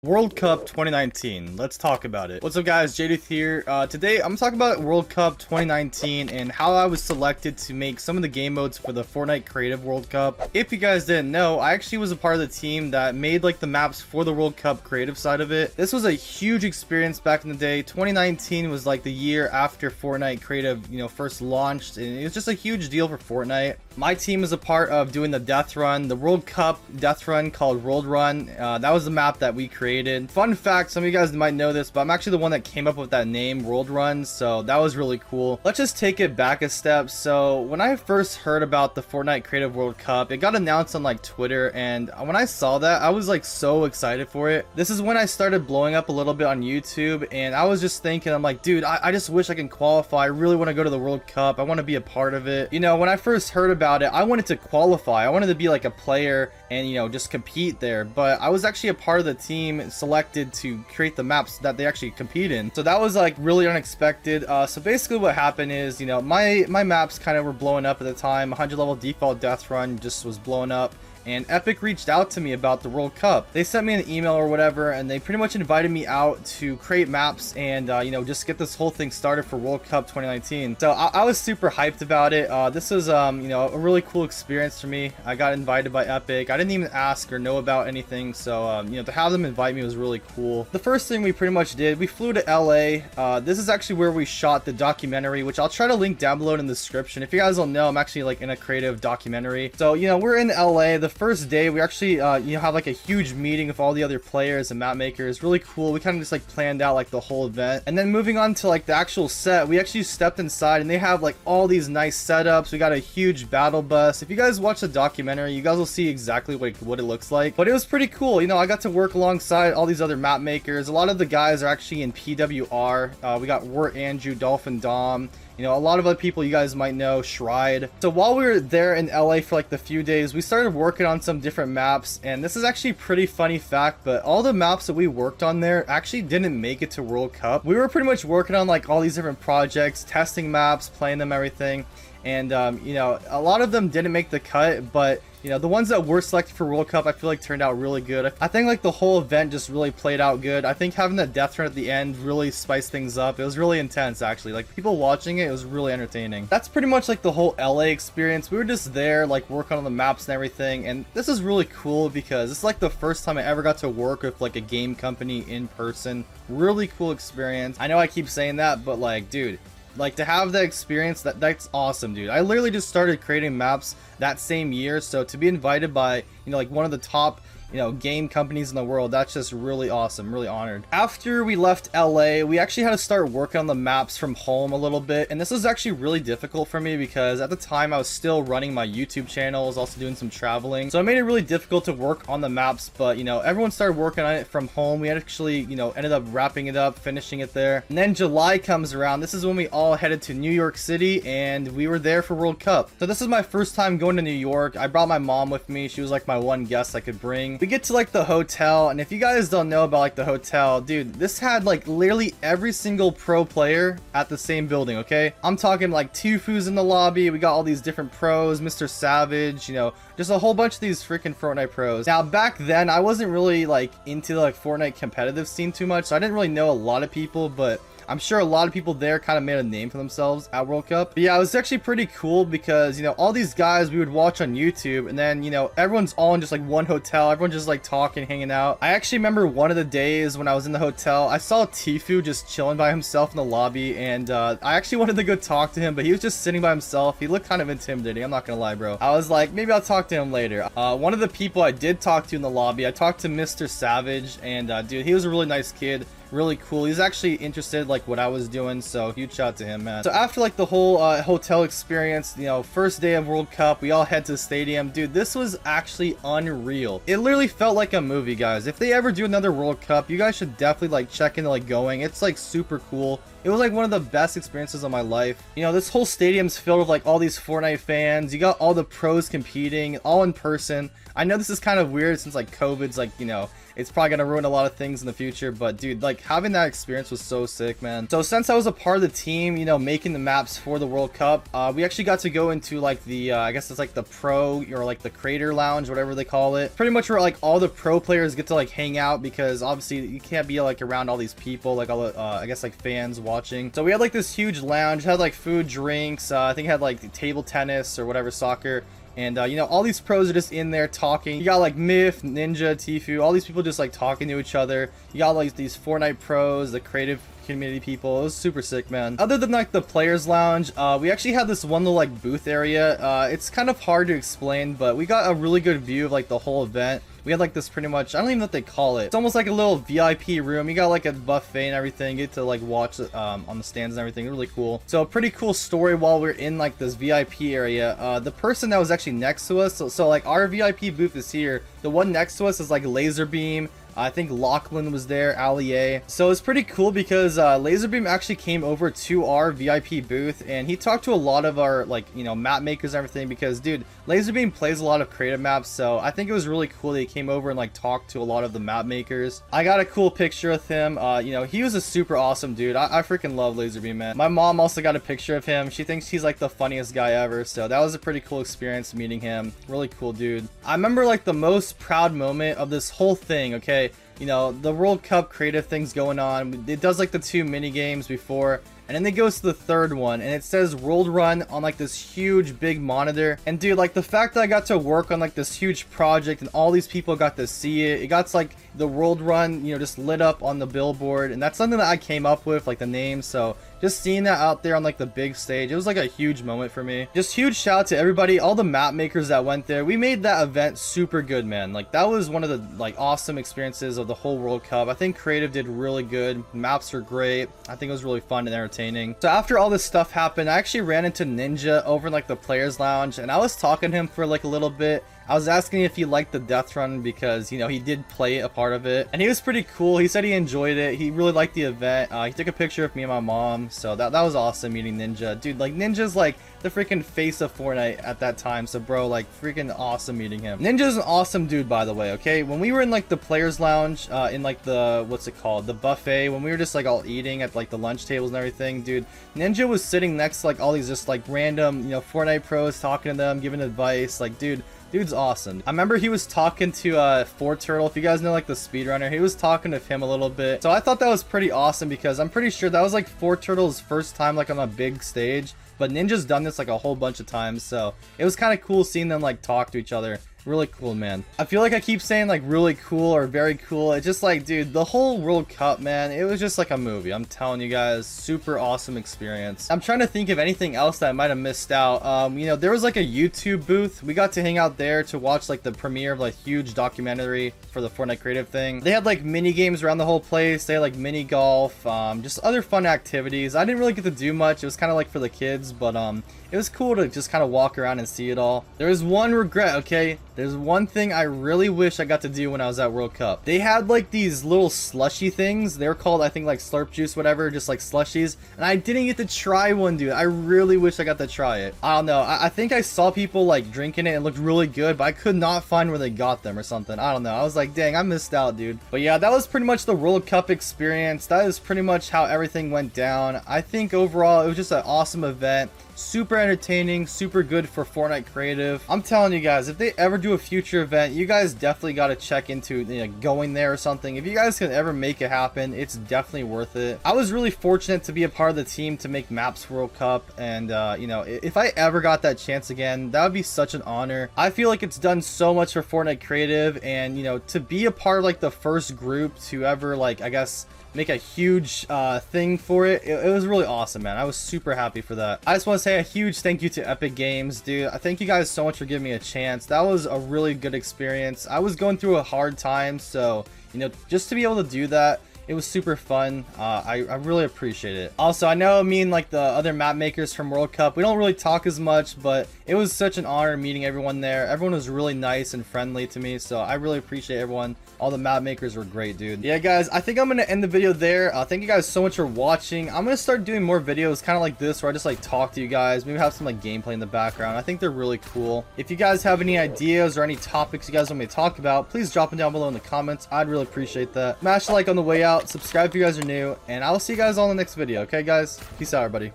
World Cup 2019. Let's talk about it. What's up, guys? JDuth here. Today, I'm talking about World Cup 2019 and how I was selected to make some of the game modes for the Fortnite Creative World Cup. If you guys didn't know, I actually was a part of the team that made like the maps for the World Cup creative side of it. This was a huge experience back in the day. 2019 was like the year after Fortnite Creative, first launched, and it was just a huge deal for Fortnite. My team is a part of doing the Deathrun, the World Cup Deathrun called World Run. That was the map that we created. Fun fact, some of you guys might know this, but I'm actually the one that came up with that name, World Run, so that was really cool. Let's just take it back a step. So when I first heard about the Fortnite Creative World Cup, it got announced on like Twitter, and when I saw that, I was like so excited for it. This is when I started blowing up a little bit on YouTube, and I was just thinking, I'm like, dude, I just wish I can qualify. I really want to go to the World Cup. I want to be a part of it. When I first heard about it, I wanted to qualify. I wanted to be like a player and just compete there, but I was actually a part of the team selected to create the maps that they actually compete in, so that was like really unexpected. So basically what happened is, my maps kind of were blowing up at the time. 100 level default Deathrun just was blowing up, and Epic reached out to me about the World Cup. They sent me an email or whatever, and they pretty much invited me out to create maps and just get this whole thing started for World Cup 2019. So I was super hyped about it. This was a really cool experience for me. I got invited by Epic. I didn't even ask or know about anything, so to have them invite me was really cool. The first thing we pretty much did, we flew to LA. This is actually where we shot the documentary, which I'll try to link down below in the description. If you guys don't know, I'm actually like in a creative documentary. So we're in LA. The first day we actually have like a huge meeting with all the other players and map makers. Really cool. We kind of just like planned out like the whole event, and then moving on to like the actual set, we actually stepped inside and they have like all these nice setups. We got a huge battle bus. If you guys watch the documentary, you guys will see exactly like what it looks like, but it was pretty cool. I got to work alongside all these other map makers. A lot of the guys are actually in PWR. We got Wort, Andrew, Dolphin, Dom, a lot of other people you guys might know, Shride. So while we were there in LA for like the few days, we started working on some different maps, and this is actually a pretty funny fact, but all the maps that we worked on there actually didn't make it to World Cup. We were pretty much working on like all these different projects, testing maps, playing them, everything, and a lot of them didn't make the cut, but the ones that were selected for World Cup, I feel like turned out really good. I think like the whole event just really played out good. I think having that death run at the end really spiced things up. It was really intense, actually. Like, people watching it, it was really entertaining. That's pretty much like the whole LA experience. We were just there, like, working on the maps and everything, and this is really cool because it's like the first time I ever got to work with like a game company in person. Really cool experience. I know I keep saying that, but like, dude, like, to have that experience, that's awesome, dude. I literally just started creating maps that same year, so to be invited by like one of the top game companies in the world, that's just really awesome. Really honored. After we left LA, we actually had to start working on the maps from home a little bit, and this was actually really difficult for me because at the time I was still running my YouTube channel. I was also doing some traveling, so it made it really difficult to work on the maps, but everyone started working on it from home. We actually ended up wrapping it up, finishing it there, and then July comes around. This is when we all headed to New York City, and we were there for World Cup. So this is my first time going to New York. I brought my mom with me. She was like my one guest I could bring. We get to like the hotel, and if you guys don't know about like the hotel, dude, this had like literally every single pro player at the same building. Okay, I'm talking like Tufu's in the lobby. We got all these different pros, Mr. Savage, just a whole bunch of these freaking Fortnite pros. Now back then I wasn't really like into the like Fortnite competitive scene too much, so I didn't really know a lot of people, but I'm sure a lot of people there kind of made a name for themselves at World Cup. But yeah, it was actually pretty cool because, all these guys we would watch on YouTube, and then, everyone's all in just like one hotel. Everyone just like talking, hanging out. I actually remember one of the days when I was in the hotel, I saw Tfue just chilling by himself in the lobby, and I actually wanted to go talk to him, but he was just sitting by himself. He looked kind of intimidating, I'm not gonna lie, bro. I was like, maybe I'll talk to him later. One of the people I did talk to in the lobby, I talked to Mr. Savage, and dude, he was a really nice kid. Really cool. He's actually interested like what I was doing, so huge shout out to him, man. So after like the whole hotel experience, first day of World Cup, we all head to the stadium. Dude, this was actually unreal. It literally felt like a movie, guys. If they ever do another World Cup, you guys should definitely like check into like going. It's like super cool. It was like one of the best experiences of my life. This whole stadium's filled with like all these Fortnite fans. You got all the pros competing all in person. I know this is kind of weird since like COVID's like it's probably gonna ruin a lot of things in the future. But dude, like having that experience was so sick, man. So since I was a part of the team, you know, making the maps for the World Cup, we actually got to go into like the I guess it's like the pro or like the creator lounge, whatever they call it, pretty much where like all the pro players get to like hang out, because obviously you can't be like around all these people, like all the I guess like fans watching. So we had like this huge lounge, had like food, drinks, I think it had like table tennis or whatever, soccer. And, you know, all these pros are just in there talking. You got, like, Myth, Ninja, Tfue, all these people just, like, talking to each other. You got, like, these Fortnite pros, the creative community people. It was super sick, man. Other than, like, the players lounge, we actually had this one little, like, booth area. It's kind of hard to explain, but we got a really good view of, like, the whole event. We had like this pretty much, I don't even know what they call it. It's almost like a little VIP room. You got like a buffet and everything. You get to like watch it on the stands and everything. Really cool. So a pretty cool story while we're in like this VIP area. The person that was actually next to us, so like our VIP booth is here. The one next to us is like Laserbeam. I think Lachlan was there, Ali A. So it's pretty cool because Laserbeam actually came over to our VIP booth and he talked to a lot of our, like, you know, map makers and everything, because dude, Laserbeam plays a lot of creative maps. So I think it was really cool that he came over and like talked to a lot of the map makers. I got a cool picture with him. You know, he was a super awesome dude. I freaking love Laserbeam, man. My mom also got a picture of him. She thinks he's like the funniest guy ever. So that was a pretty cool experience meeting him. Really cool dude. I remember like the most proud moment of this whole thing, okay? You know, the World Cup creative things going on. It does like the 2 mini games before, and then it goes to the 3rd one, and it says World Run on like this huge big monitor. And dude, like the fact that I got to work on like this huge project and all these people got to see it, it got like the World Run, you know, just lit up on the billboard. And that's something that I came up with, like the name. So just seeing that out there on like the big stage, it was like a huge moment for me. Just huge shout out to everybody, all the map makers that went there. We made that event super good, man. Like that was one of the like awesome experiences of the whole World Cup. I think creative did really good. Maps are great. I think it was really fun and entertaining. So after all this stuff happened, I actually ran into Ninja over in like the players lounge, and I was talking to him for like a little bit. I was asking if he liked the Deathrun because, you know, he did play a part of it. And he was pretty cool. He said he enjoyed it. He really liked the event. He took a picture of me and my mom. So that was awesome meeting Ninja. Dude, like, Ninja's like the freaking face of Fortnite at that time. So, bro, like, freaking awesome meeting him. Ninja's an awesome dude, by the way, okay? When we were in, like, the players lounge, in, like, the, what's it called? The buffet, when we were just, like, all eating at, like, the lunch tables and everything, dude, Ninja was sitting next to, like, all these just, like, random, you know, Fortnite pros, talking to them, giving advice. Like, dude's awesome. I remember he was talking to Fort Turtle. If you guys know like the speedrunner, he was talking to him a little bit. So I thought that was pretty awesome because I'm pretty sure that was like Fort Turtle's first time like on a big stage. But Ninja's done this like a whole bunch of times. So it was kind of cool seeing them like talk to each other. Really cool, man. I feel like I keep saying like really cool or very cool. It's just like, dude, the whole World Cup, man, it was just like a movie. I'm telling you guys, super awesome experience. I'm trying to think of anything else that I might have missed out. You know, there was like a YouTube booth. We got to hang out there to watch like the premiere of like huge documentary for the Fortnite creative thing. They had like mini games around the whole place. They had like mini golf, just other fun activities. I didn't really get to do much. It was kind of like for the kids, but it was cool to just kind of walk around and see it all. There is one regret, okay? There's one thing I really wish I got to do when I was at World Cup. They had like these little slushy things. They were called, I think, like slurp juice, whatever, just like slushies. And I didn't get to try one, dude. I really wish I got to try it. I don't know. I think I saw people like drinking it and it looked really good, but I could not find where they got them or something. I don't know. I was like, dang, I missed out, dude. But yeah, that was pretty much the World Cup experience. That is pretty much how everything went down. I think overall, it was just an awesome event. Super entertaining, super good for Fortnite creative. I'm telling you guys, if they ever do a future event, you guys definitely got to check into, you know, going there or something. If you guys can ever make it happen, it's definitely worth it. I was really fortunate to be a part of the team to make maps World Cup, and you know, if I ever got that chance again, that would be such an honor. I feel like it's done so much for Fortnite creative, and you know, to be a part of like the first group to ever, like, I guess, make a huge thing for it. It was really awesome, man. I was super happy for that. I just want to say a huge thank you to Epic Games, dude. I thank you guys so much for giving me a chance. That was a really good experience. I was going through a hard time, so you know, just to be able to do that, It was super fun. I really appreciate it. Also, I know me and like the other map makers from World Cup, we don't really talk as much, but it was such an honor meeting everyone there. Everyone was really nice and friendly to me, so I really appreciate everyone. All the map makers were great, dude. Yeah, guys, I think I'm gonna end the video there. Thank you guys so much for watching. I'm gonna start doing more videos kind of like this, where I just like talk to you guys, maybe have some like gameplay in the background. I think they're really cool. If you guys have any ideas or any topics you guys want me to talk about, please drop them down below in the comments. I'd really appreciate that. Smash the like on the way out, subscribe if you guys are new, and I will see you guys all in the next video. Okay, guys? Peace out, everybody.